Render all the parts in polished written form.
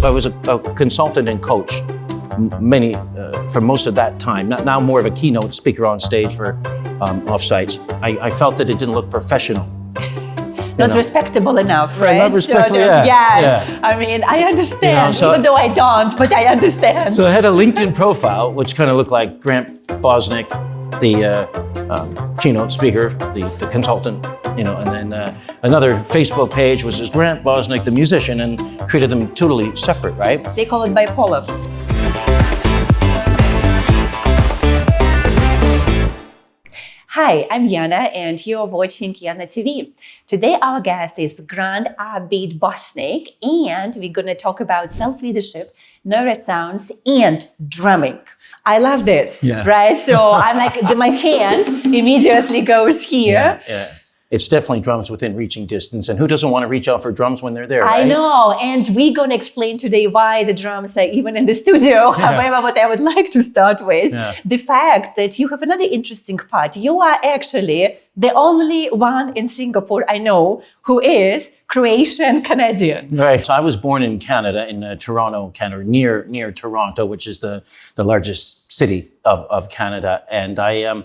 I was a consultant and coach for most of that time. Now more of a keynote speaker on stage for offsites. I felt that it didn't look professional. Not respectable enough, right? Not respectable, yes. Yeah. I mean, I understand, even though I don't, but I understand. So I had a LinkedIn profile, which kind of looked like Grant Bosnick, the keynote speaker, the consultant, and then another Facebook page was Grant Bosnick, the musician, and treated them totally separate, right? They call it bipolar. Hi, I'm Yana and you're watching Yana TV. Today our guest is Grand Upbeat Bosnick and we're going to talk about self-leadership, neuroscience and drumming. I love this, right? So I'm like, my hand immediately goes here. Yeah. It's definitely drums within reaching distance. And who doesn't want to reach out for drums when they're there, right? I know. And we're going to explain today why the drums are even in the studio. However, what I would like to start with, the fact that you have another interesting part. You are actually the only one in Singapore I know who is Croatian Canadian. Right. So I was born in Canada, in Toronto, Canada, near Toronto, which is the largest city of Canada. And I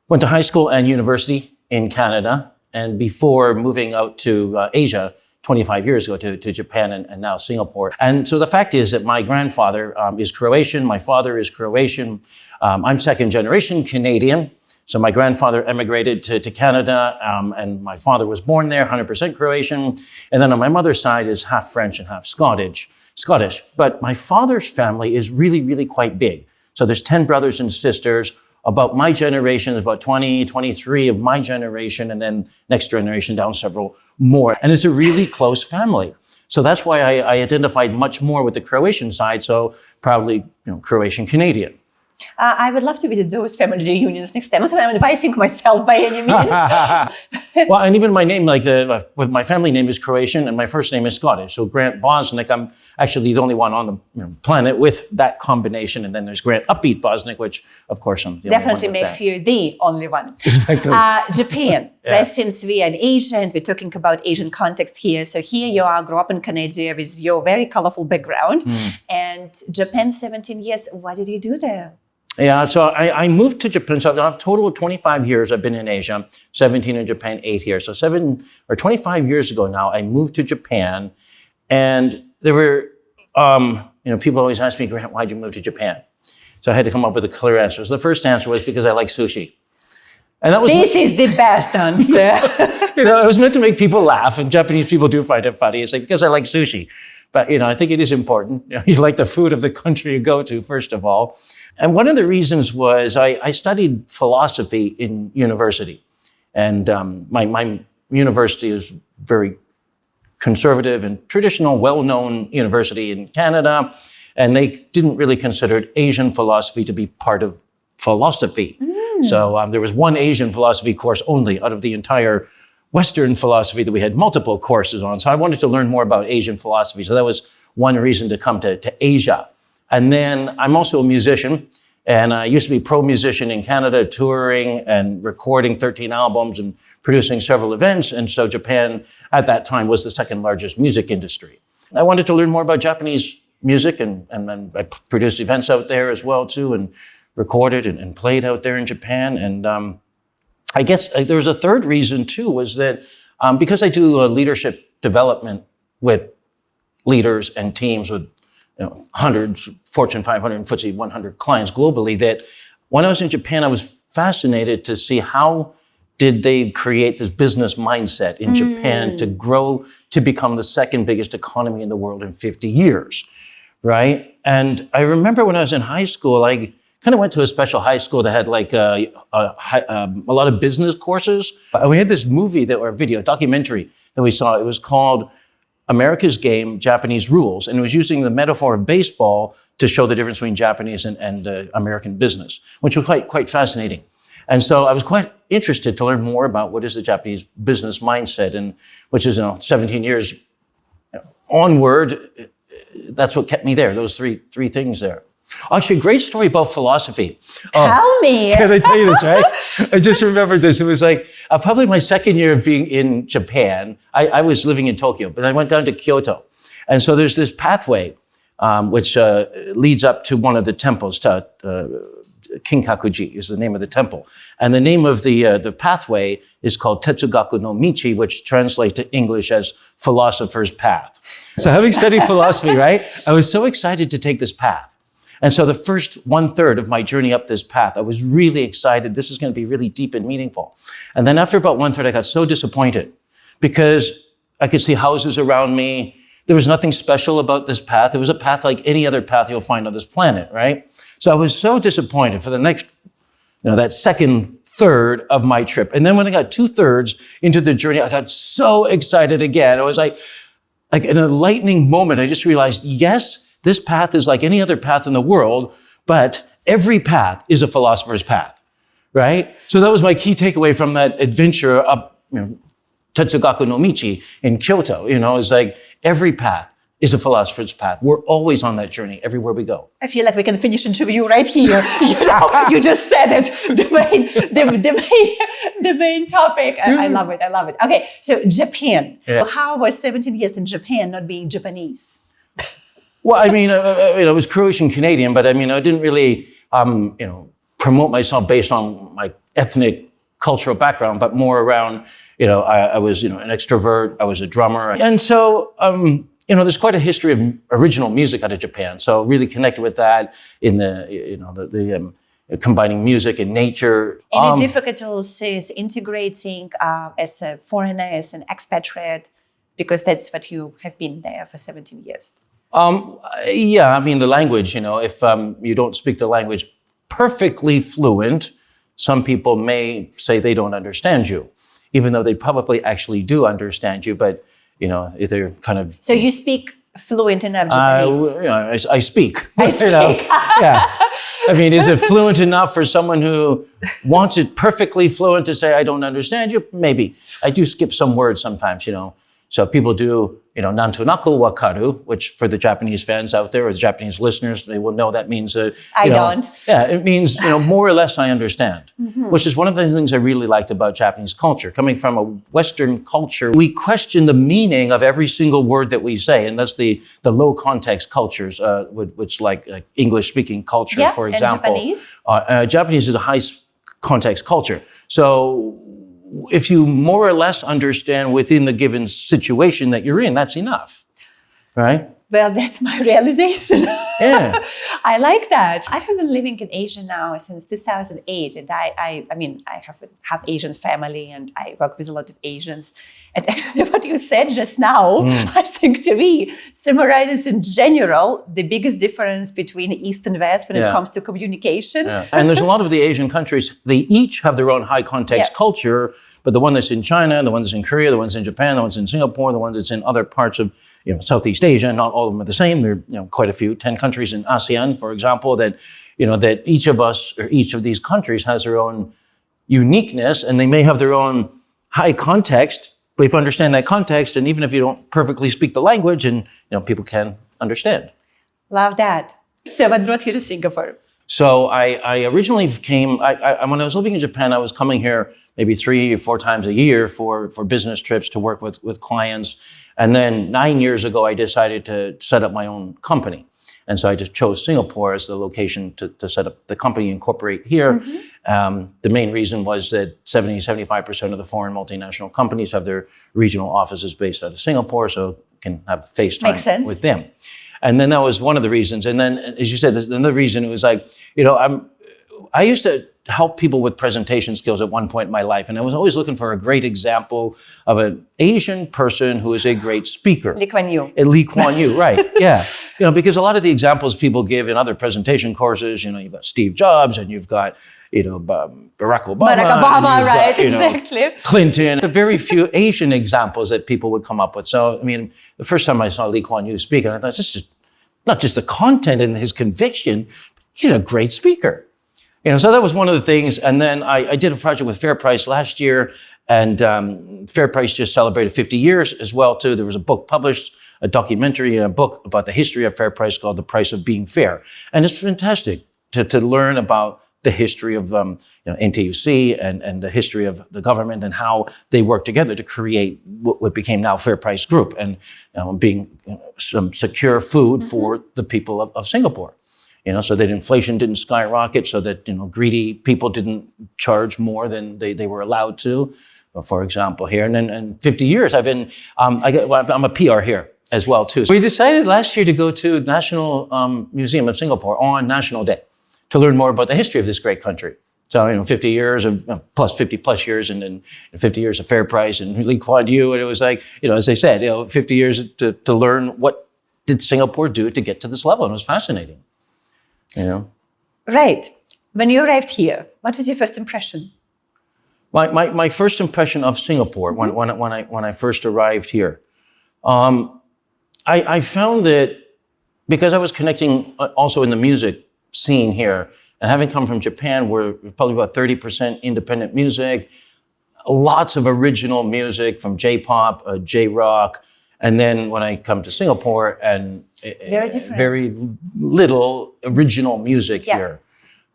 went to high school and university in Canada. And before moving out to Asia 25 years ago to Japan and now Singapore. And so the fact is that my grandfather is Croatian, my father is Croatian. I'm second generation Canadian. So my grandfather emigrated to Canada and my father was born there, 100% Croatian. And then on my mother's side is half French and half Scottish. But my father's family is really, really quite big. So there's 10 brothers and sisters. About my generation, about 20, 23 of my generation, and then next generation down several more. And it's a really close family. So that's why I identified much more with the Croatian side, so probably Croatian Canadian. I would love to visit those family reunions next time. Not that I'm inviting myself by any means. Well, and even my name, my family name is Croatian and my first name is Scottish. So Grant Bosnick, I'm actually the only one on the planet with that combination. And then there's Grant Upbeat Bosnick, which of course I'm the definitely only one makes you the only one. Exactly. Japan, right? Since we are in Asia and we're talking about Asian context here. So here you are, grew up in Canada with your very colorful background. And Japan, 17 years. What did you do there? Yeah, so I moved to Japan. So I have a total of 25 years I've been in Asia, 17 in Japan, 8 here. So 25 years ago now, I moved to Japan. And there were, people always ask me, Grant, why'd you move to Japan? So I had to come up with a clear answer. So the first answer was because I like sushi. And that was this is the best answer. It was meant to make people laugh. And Japanese people do find it funny. It's like, because I like sushi. But, I think it is important. You like the food of the country you go to, first of all. And one of the reasons was I studied philosophy in university. And my university is very conservative and traditional, well-known university in Canada. And they didn't really consider Asian philosophy to be part of philosophy. So there was one Asian philosophy course only out of the entire Western philosophy that we had multiple courses on. So I wanted to learn more about Asian philosophy. So that was one reason to come to Asia. And then I'm also a musician, and I used to be pro musician in Canada, touring and recording 13 albums and producing several events. And so Japan at that time was the second largest music industry. I wanted to learn more about Japanese music, and I produced events out there as well too, and recorded and played out there in Japan. And I guess there was a third reason too, was that because I do leadership development with leaders and teams with hundreds, Fortune 500 and FTSE 100 clients globally, that when I was in Japan, I was fascinated to see how did they create this business mindset in Japan to grow to become the second biggest economy in the world in 50 years, right? And I remember when I was in high school, I kind of went to a special high school that had a lot of business courses. We had this movie documentary that we saw. It was called America's Game, Japanese Rules. And it was using the metaphor of baseball to show the difference between Japanese and American business, which was quite fascinating. And so I was quite interested to learn more about what is the Japanese business mindset, and which is 17 years onward. That's what kept me there, those three things there. Actually, a great story about philosophy. Tell me. Can I tell you this, right? I just remembered this. It was like probably my second year of being in Japan. I was living in Tokyo, but I went down to Kyoto. And so there's this pathway which leads up to one of the temples. Kinkakuji is the name of the temple. And the name of the pathway is called Tetsugaku no Michi, which translates to English as Philosopher's Path. So having studied philosophy, right, I was so excited to take this path. And so the first 1/3 of my journey up this path, I was really excited. This is going to be really deep and meaningful. And then after about 1/3, I got so disappointed because I could see houses around me. There was nothing special about this path. It was a path like any other path you'll find on this planet, right? So I was so disappointed for the next, that second third of my trip. And then when I got 2/3 into the journey, I got so excited again. It was like an enlightening moment. I just realized, yes, this path is like any other path in the world, but every path is a philosopher's path, right? So that was my key takeaway from that adventure up, Tetsugaku no Michi in Kyoto. It's like every path is a philosopher's path. We're always on that journey everywhere we go. I feel like we can finish the interview right here. You just said it. The main topic. I love it. I love it. Okay, so Japan. Yeah. How was 17 years in Japan not being Japanese? Well, I was Croatian Canadian, but I didn't really, promote myself based on my ethnic cultural background, but more around, I was, an extrovert. I was a drummer, and so. There's quite a history of original music out of Japan, so really connected with that in the combining music and nature. Any difficulties integrating as a foreigner, as an expatriate, because that's what you have been there for 17 years? The language, if you don't speak the language perfectly fluent, some people may say they don't understand you, even though they probably actually do understand you, but if they're kind of... So you speak fluent enough Japanese? I speak. I speak. Yeah. Is it fluent enough for someone who wants it perfectly fluent to say, I don't understand you? Maybe. I do skip some words sometimes, So people do, nantonaku wakaru, which for the Japanese fans out there or the Japanese listeners, they will know that means... I don't. Yeah, it means, more or less I understand, which is one of the things I really liked about Japanese culture. Coming from a Western culture, we question the meaning of every single word that we say, and that's the low context cultures, which like English-speaking cultures, for example. And Japanese? Japanese is a high context culture. So if you more or less understand within the given situation that you're in, that's enough, right? Well, that's my realization. Yeah. I like that. I have been living in Asia now since 2008, and I have Asian family, and I work with a lot of Asians. And actually, what you said just now, I think to me, summarizes in general the biggest difference between East and West when it comes to communication. Yeah. And there's a lot of the Asian countries, they each have their own high context culture, but the one that's in China, the one that's in Korea, the one's in Japan, the one's in Singapore, the one that's in other parts of Southeast Asia, not all of them are the same. There are quite a few, 10 countries in ASEAN, for example, that that each of us or each of these countries has their own uniqueness, and they may have their own high context. But if you understand that context, and even if you don't perfectly speak the language, and people can understand. Love that. So what brought you to Singapore? So I originally came, when I was living in Japan, I was coming here maybe 3 or 4 times a year for business trips to work with clients. And then 9 years ago, I decided to set up my own company. And so I just chose Singapore as the location to set up the company, incorporate here. The main reason was that 75% of the foreign multinational companies have their regional offices based out of Singapore, so can have FaceTime with them. And then that was one of the reasons. And then, as you said, another reason, it was like, I used to help people with presentation skills at one point in my life. And I was always looking for a great example of an Asian person who is a great speaker. Lee Kuan Yew. Lee Kuan Yew, right. Yeah. Because a lot of the examples people give in other presentation courses, you've got Steve Jobs and you've got, Barack Obama. Right, exactly. Clinton. Very few Asian examples that people would come up with. So, the first time I saw Lee Kuan Yew speak, I thought, this is not just the content and his conviction, he's a great speaker. So that was one of the things. And then I did a project with FairPrice last year, and FairPrice just celebrated 50 years as well, too. There was a book published, a documentary, a book about the history of FairPrice called The Price of Being Fair. And it's fantastic to learn about the history of NTUC and the history of the government and how they work together to create what became now Fair Price Group and being some secure food for the people of Singapore. So that inflation didn't skyrocket, so that greedy people didn't charge more than they were allowed to, for example, here. And then in 50 years, I'm a PR here as well too. So we decided last year to go to the National Museum of Singapore on National Day to learn more about the history of this great country. So 50 years of 50 plus years, and then 50 years of Fair Price and Lee Kuan Yew, and it was like as they said, 50 years to learn what did Singapore do to get to this level, and it was fascinating. Right. When you arrived here, what was your first impression? My first impression of Singapore when I first arrived here, I found that because I was connecting also in the music scene here, and having come from Japan, where probably about 30% independent music, lots of original music from J-pop, J-rock, and then when I come to Singapore and very little original music here.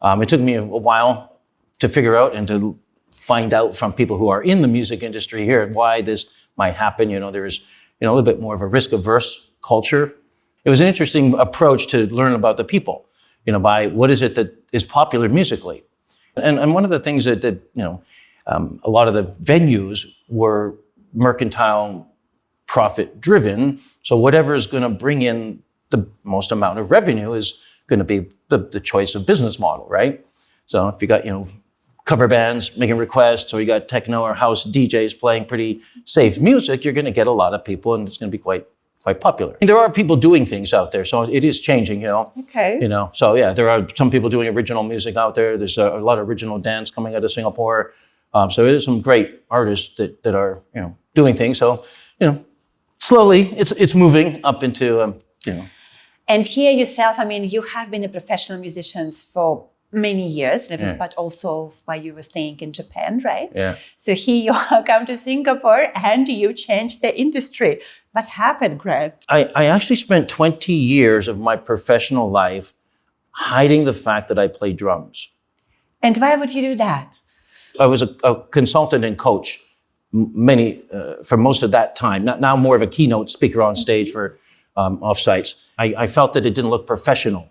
It took me a while to figure out and to find out from people who are in the music industry here why this might happen. There's a little bit more of a risk-averse culture. It was an interesting approach to learn about the people, by what is it that is popular musically. And one of the things that a lot of the venues were mercantile profit driven. So whatever is going to bring in the most amount of revenue is going to be the choice of business model, right? So if you got, cover bands making requests, or you got techno or house DJs playing pretty safe music, you're going to get a lot of people, and it's going to be quite popular. There are people doing things out there, so it is changing, Okay. So yeah, there are some people doing original music out there. There's a lot of original dance coming out of Singapore. So there's some great artists that are, doing things. So, slowly it's moving up into, And here yourself, you have been a professional musician for many years, but also while you were staying in Japan, right? Yeah. So here you come to Singapore and you changed the industry. What happened, Grant? I actually spent 20 years of my professional life hiding the fact that I play drums. And why would you do that? I was a consultant and coach for most of that time. Now more of a keynote speaker on stage for offsites. I felt that it didn't look professional.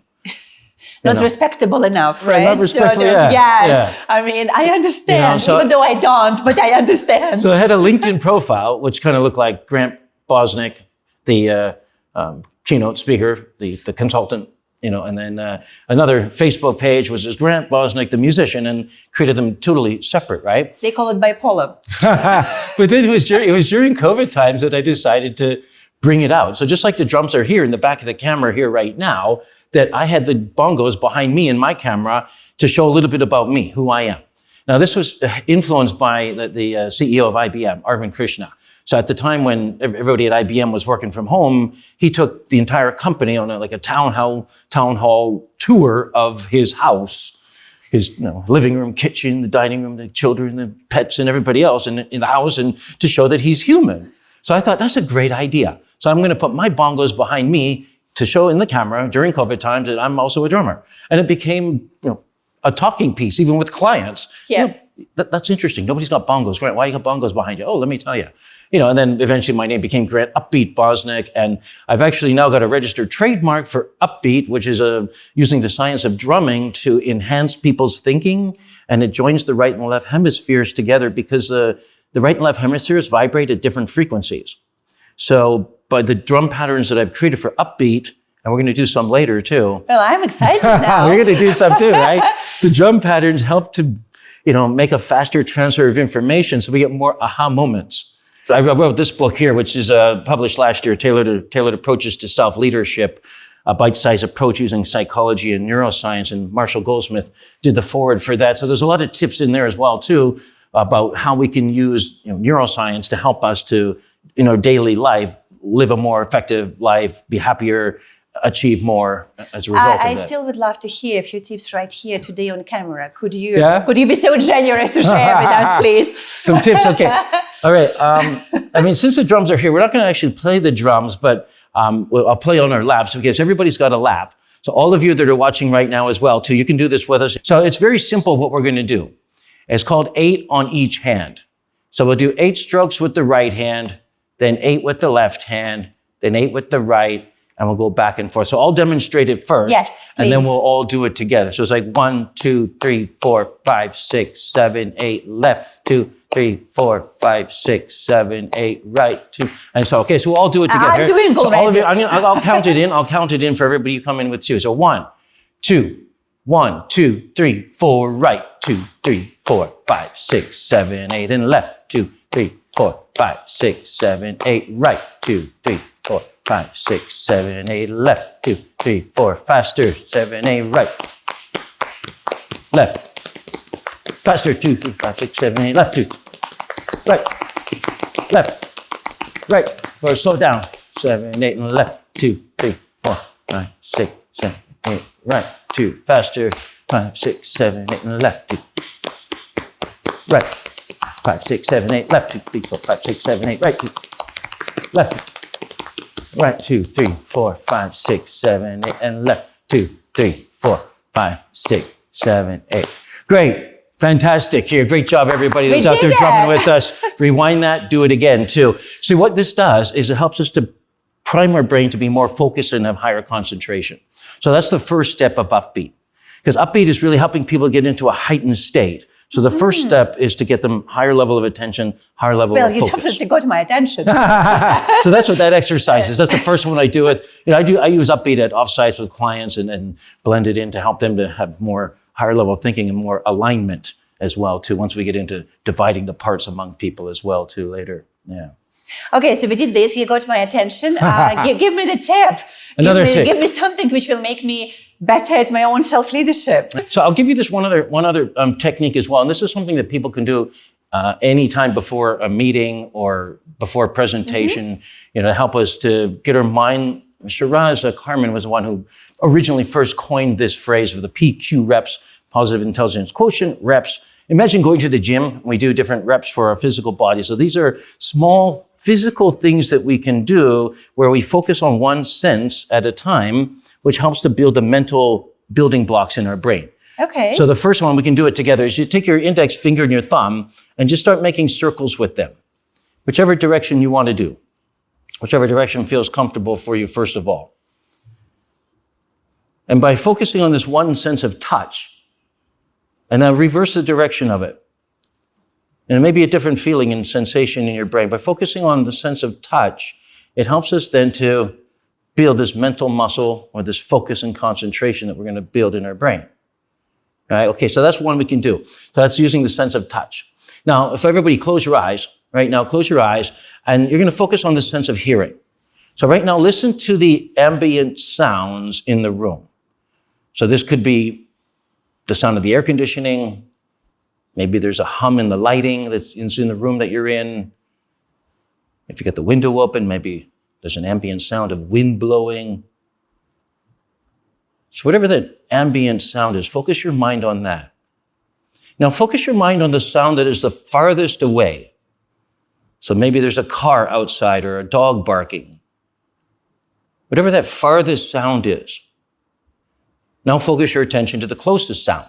Not respectable enough, right? Not respectable, yes. Yeah. I understand, even though I don't, but I understand. So I had a LinkedIn profile, which kind of looked like Grant Bosnick, the keynote speaker, the consultant, and then another Facebook page was this Grant Bosnick, the musician, and created them totally separate, right? They call it bipolar. But then it was during COVID times that I decided to bring it out. So just like the drums are here in the back of the camera here right now, that I had the bongos behind me in my camera to show a little bit about me, who I am. Now, this was influenced by the CEO of IBM, Arvind Krishna. So at the time when everybody at IBM was working from home, he took the entire company on a town hall tour of his house, his living room, kitchen, the dining room, the children, the pets, and everybody else in the house, and to show that he's human. So I thought, that's a great idea. So I'm going to put my bongos behind me to show in the camera during COVID times that I'm also a drummer. And it became a talking piece, even with clients. Yeah. That's interesting. Nobody's got bongos. Grant, why you got bongos behind you? Oh, let me tell you. And then eventually my name became Grant Upbeat Bosnick. And I've actually now got a registered trademark for Upbeat, which is using the science of drumming to enhance people's thinking. And it joins the right and left hemispheres together because the right and left hemispheres vibrate at different frequencies. So by the drum patterns that I've created for Upbeat, and we're going to do some later too. Well, I'm excited now. We're going to do some too, right? The drum patterns help to, make a faster transfer of information so we get more aha moments. I wrote this book here, which is published last year, Tailored Approaches to Self-Leadership, a bite-sized approach using psychology and neuroscience, and Marshall Goldsmith did the foreword for that. So there's a lot of tips in there as well too about how we can use neuroscience to help us to, in our daily life, live a more effective life, be happier, achieve more as a result of that. I still would love to hear a few tips right here today on camera. Could you be so generous to share with us, please? Some tips, okay. All right. Since the drums are here, we're not going to actually play the drums, but I'll play on our laps because everybody's got a lap. So all of you that are watching right now as well, too, you can do this with us. So it's very simple what we're going to do. It's called 8 on each hand. So we'll do 8 strokes with the right hand, then 8 with the left hand, then 8 with the right, and we'll go back and forth. So I'll demonstrate it first. Yes, please. And then we'll all do it together. So it's like 1, 2, 3, 4, 5, 6, 7, 8, left, 2, 3, 4, 5, 6, 7, 8, right, 2. And so, okay, so we'll all do it together. I'm doing good. So all of you, I'll count it in. I'll count it in for everybody you come in with too. So 1, 2, 1, 2, 3, 4, right, 2, 3, 4, 5, 6, 7, 8, and left, 2, 3, 4, 5, 6, 7, 8, right, 2, 3, 4, 5, 6, 7, 8, left, 2, 3, 4, faster, 7, 8, right, left, faster, 2, 3, 5, 6, 7, 8, left, 2, right, left, right, or slow down, 7, 8, and left, 2, 3, 4, 5, 6, 7, 8, right, 2, faster, 5, 6, 7, 8, and left, 2, right, 5, 6, 7, 8, left, 2, 3, 4, 5, 6, 7, 8, right, 2, left, right, 2, 3, 4, 5, 6, 7, 8, and left, 2, 3, 4, 5, 6, 7, 8. Great. Fantastic. Here, great job, everybody that's out there drumming with us. Rewind that, do it again, too. See, what this does is it helps us to prime our brain to be more focused and have higher concentration. So that's the first step of Upbeat. Because Upbeat is really helping people get into a heightened state. So the first step is to get them higher level of attention, higher level of focus. Well, you definitely got my attention. So that's what that exercise is. That's the first one I do it. I use Upbeat at offsites with clients and blend it in to help them to have more higher level of thinking and more alignment as well, too, once we get into dividing the parts among people as well, too, later. Yeah. Okay, so we did this. You got my attention. Give me the tip. Another tip. Give me something which will make me better at my own self-leadership. So I'll give you this one other technique as well. And this is something that people can do anytime before a meeting or before a presentation, to help us to get our mind. Shiraz Carmen was the one who originally first coined this phrase of the PQ reps, positive intelligence quotient reps. Imagine going to the gym. We do different reps for our physical body. So these are small physical things that we can do where we focus on one sense at a time, which helps to build the mental building blocks in our brain. Okay. So the first one, we can do it together, is you take your index finger and your thumb and just start making circles with them, whichever direction you want to do, whichever direction feels comfortable for you, first of all. And by focusing on this one sense of touch, and now reverse the direction of it. And it may be a different feeling and sensation in your brain. By focusing on the sense of touch, it helps us then to build this mental muscle or this focus and concentration that we're going to build in our brain. All right? Okay, so that's one we can do. So that's using the sense of touch. Now, if everybody close your eyes, right now, close your eyes, and you're going to focus on the sense of hearing. So right now, listen to the ambient sounds in the room. So this could be the sound of the air conditioning. Maybe there's a hum in the lighting that's in the room that you're in. If you got the window open, maybe there's an ambient sound of wind blowing. So whatever that ambient sound is, focus your mind on that. Now focus your mind on the sound that is the farthest away. So maybe there's a car outside or a dog barking. Whatever that farthest sound is. Now focus your attention to the closest sound.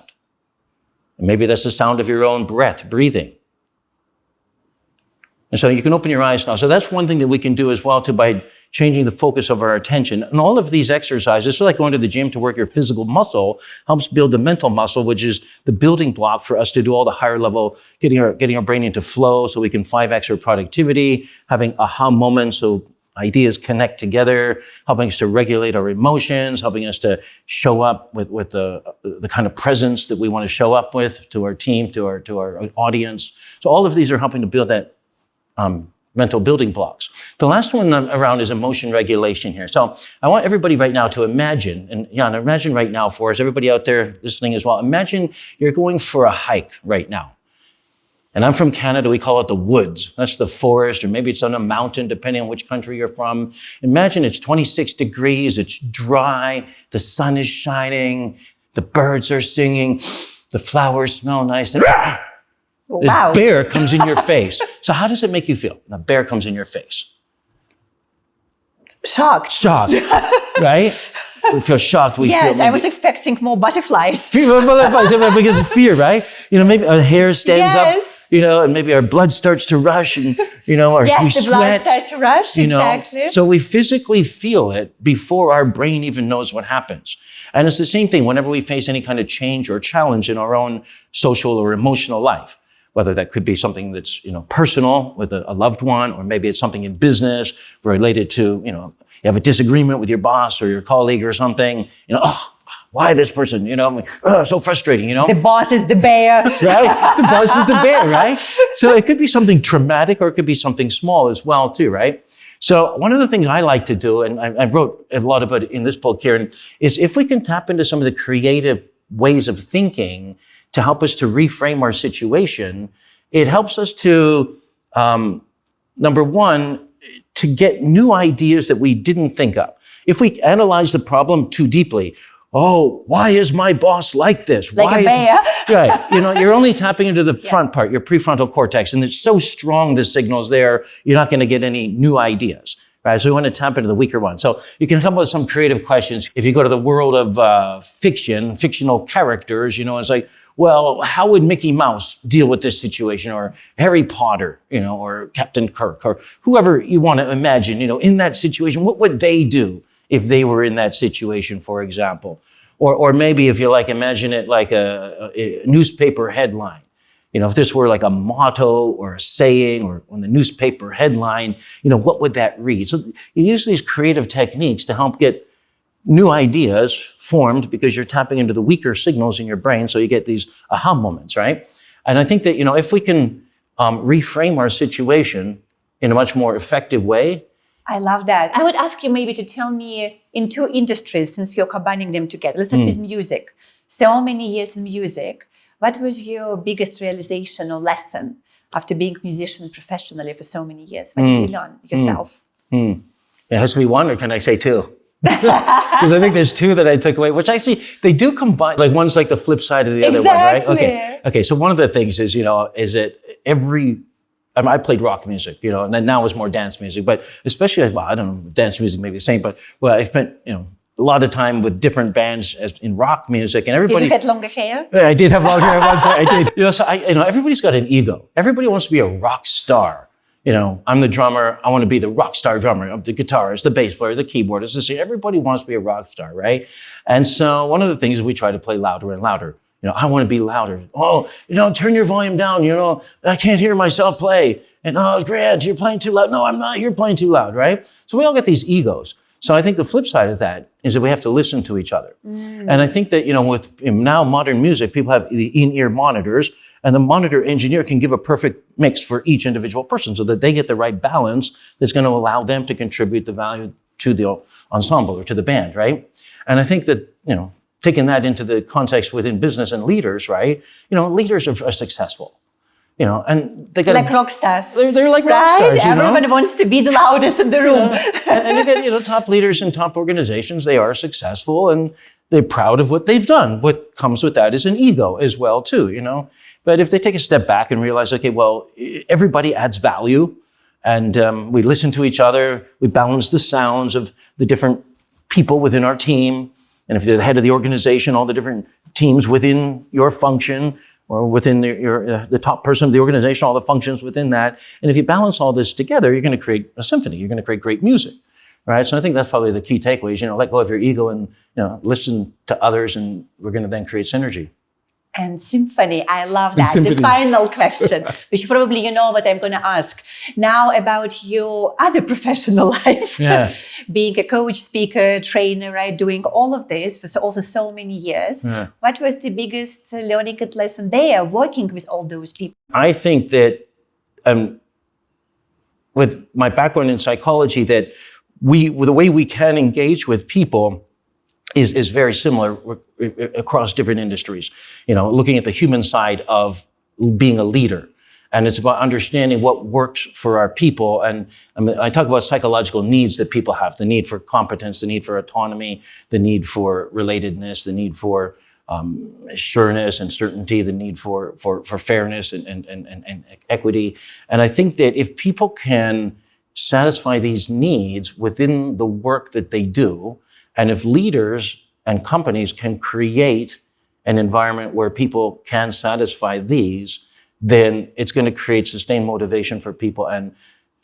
And maybe that's the sound of your own breath, breathing. And so you can open your eyes now. So that's one thing that we can do as well, too, by changing the focus of our attention. And all of these exercises, so like going to the gym to work your physical muscle, helps build the mental muscle, which is the building block for us to do all the higher level, getting our brain into flow so we can 5x our productivity, having aha moments so ideas connect together, helping us to regulate our emotions, helping us to show up with the kind of presence that we want to show up with to our team, to our audience. So all of these are helping to build that mental building blocks. The last one around is emotion regulation here. So I want everybody right now to imagine, and Yana, imagine right now for us, everybody out there listening as well, imagine you're going for a hike right now. And I'm from Canada, we call it the woods. That's the forest, or maybe it's on a mountain, depending on which country you're from. Imagine it's 26 degrees, it's dry, the sun is shining, the birds are singing, the flowers smell nice, and wow. This bear comes in your face. So how does it make you feel? The bear comes in your face. Shocked. Shocked, right? we feel shocked. We yes, feel I was expecting more butterflies. because of fear, right? Maybe our hair stands up, Yes. and maybe our blood starts to rush, and we Yes, the sweat. blood starts to rush, exactly. So we physically feel it before our brain even knows what happens. And it's the same thing whenever we face any kind of change or challenge in our own social or emotional life, whether that could be something that's, personal with a loved one, or maybe it's something in business related to, you have a disagreement with your boss or your colleague or something, why this person, so frustrating, The boss is the bear. Right? The boss is the bear, right? So it could be something traumatic or it could be something small as well too, right? So one of the things I like to do, and I wrote a lot about it in this book here, is if we can tap into some of the creative ways of thinking to help us to reframe our situation, it helps us to, number one, to get new ideas that we didn't think of. If we analyze the problem too deeply, why is my boss like this? Like a bear. Right. You're only tapping into the front part, your prefrontal cortex, and it's so strong, the signals there, you're not going to get any new ideas. Right? So we want to tap into the weaker one. So you can come up with some creative questions. If you go to the world of fictional characters, it's like, well, how would Mickey Mouse deal with this situation? Or Harry Potter, or Captain Kirk, or whoever you want to imagine, in that situation, what would they do if they were in that situation, for example? Or maybe if you imagine it like a newspaper headline. If this were like a motto or a saying or on the newspaper headline, what would that read? So you use these creative techniques to help get new ideas formed because you're tapping into the weaker signals in your brain. So you get these aha moments, right? And I think that, if we can reframe our situation in a much more effective way. I love that. I would ask you maybe to tell me in two industries, since you're combining them together. Let's start with music. So many years in music. What was your biggest realization or lesson after being a musician professionally for so many years? What did you learn yourself? It has to be one, or can I say two? Because I think there's two that I took away, which I see they do combine. Like one's like the flip side of the other one, right? Okay. So one of the things is, is that I played rock music, and then now it's more dance music, but especially, I don't know, dance music may be the same, but I spent, a lot of time with different bands in rock music, and everybody. Did you have longer hair? I did have longer hair at one point. I did. So everybody's got an ego. Everybody wants to be a rock star. I'm the drummer. I want to be the rock star drummer. I'm the guitarist, the bass player, the keyboardist. Everybody wants to be a rock star, right? And so one of the things is we try to play louder and louder. I want to be louder. Turn your volume down. I can't hear myself play. And Grant, you're playing too loud. No, I'm not. You're playing too loud, right? So we all get these egos. So I think the flip side of that is that we have to listen to each other. And I think that, with now modern music, people have the in-ear monitors, and the monitor engineer can give a perfect mix for each individual person so that they get the right balance that's going to allow them to contribute the value to the ensemble or to the band, right? And I think that, taking that into the context within business and leaders, right? Leaders are successful. And they got like rock stars. They're like rock stars. Everyone wants to be the loudest in the room. And again, top leaders in top organizations, they are successful and they're proud of what they've done. What comes with that is an ego as well, too. But if they take a step back and realize, okay, well, everybody adds value, and we listen to each other, we balance the sounds of the different people within our team, and if you're the head of the organization, all the different teams within your function, or within the top person of the organization, all the functions within that. And if you balance all this together, you're going to create a symphony. You're going to create great music, right? So I think that's probably the key takeaways. Let go of your ego and listen to others, and we're going to then create synergy. And symphony, I love that. The final question, which probably you know what I'm going to ask. Now about your other professional life. Yeah. Being a coach, speaker, trainer, right? Doing all of this for also so many years. Yeah. What was the biggest learning lesson there, working with all those people? I think that with my background in psychology, that the way we can engage with people is very similar across different industries. Looking at the human side of being a leader. And it's about understanding what works for our people. And I talk about psychological needs that people have, the need for competence, the need for autonomy, the need for relatedness, the need for sureness and certainty, the need for fairness and equity. And I think that if people can satisfy these needs within the work that they do, And if leaders and companies can create an environment where people can satisfy these, then it's going to create sustained motivation for people and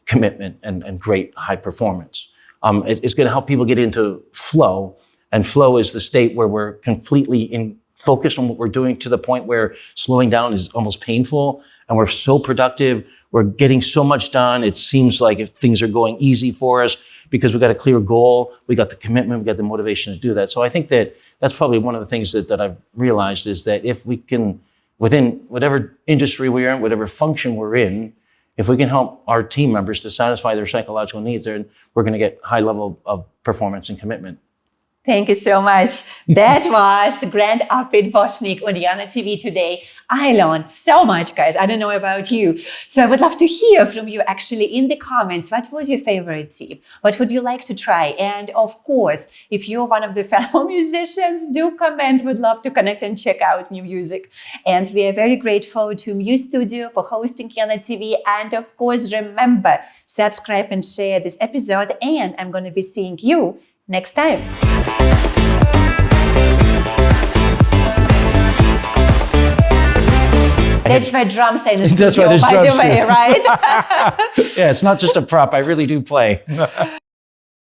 commitment and great high performance. It's going to help people get into flow. And flow is the state where we're completely focused on what we're doing to the point where slowing down is almost painful. And we're so productive. We're getting so much done. It seems like if things are going easy for us because we've got a clear goal, we got the commitment, we got the motivation to do that. So I think that that's probably one of the things that I've realized is that if we can, within whatever industry we're in, whatever function we're in, if we can help our team members to satisfy their psychological needs, then we're going to get high level of performance and commitment. Thank you so much. That was Grand Upbeat Bosnick on Yana TV today. I learned so much, guys. I don't know about you. So I would love to hear from you actually in the comments. What was your favorite tip? What would you like to try? And of course, if you're one of the fellow musicians, do comment. Would love to connect and check out new music. And we are very grateful to Muse Studio for hosting Yana TV. And of course, remember, subscribe and share this episode. And I'm going to be seeing you next time. That's my drum set in the studio, by the way, right? Yeah, it's not just a prop. I really do play.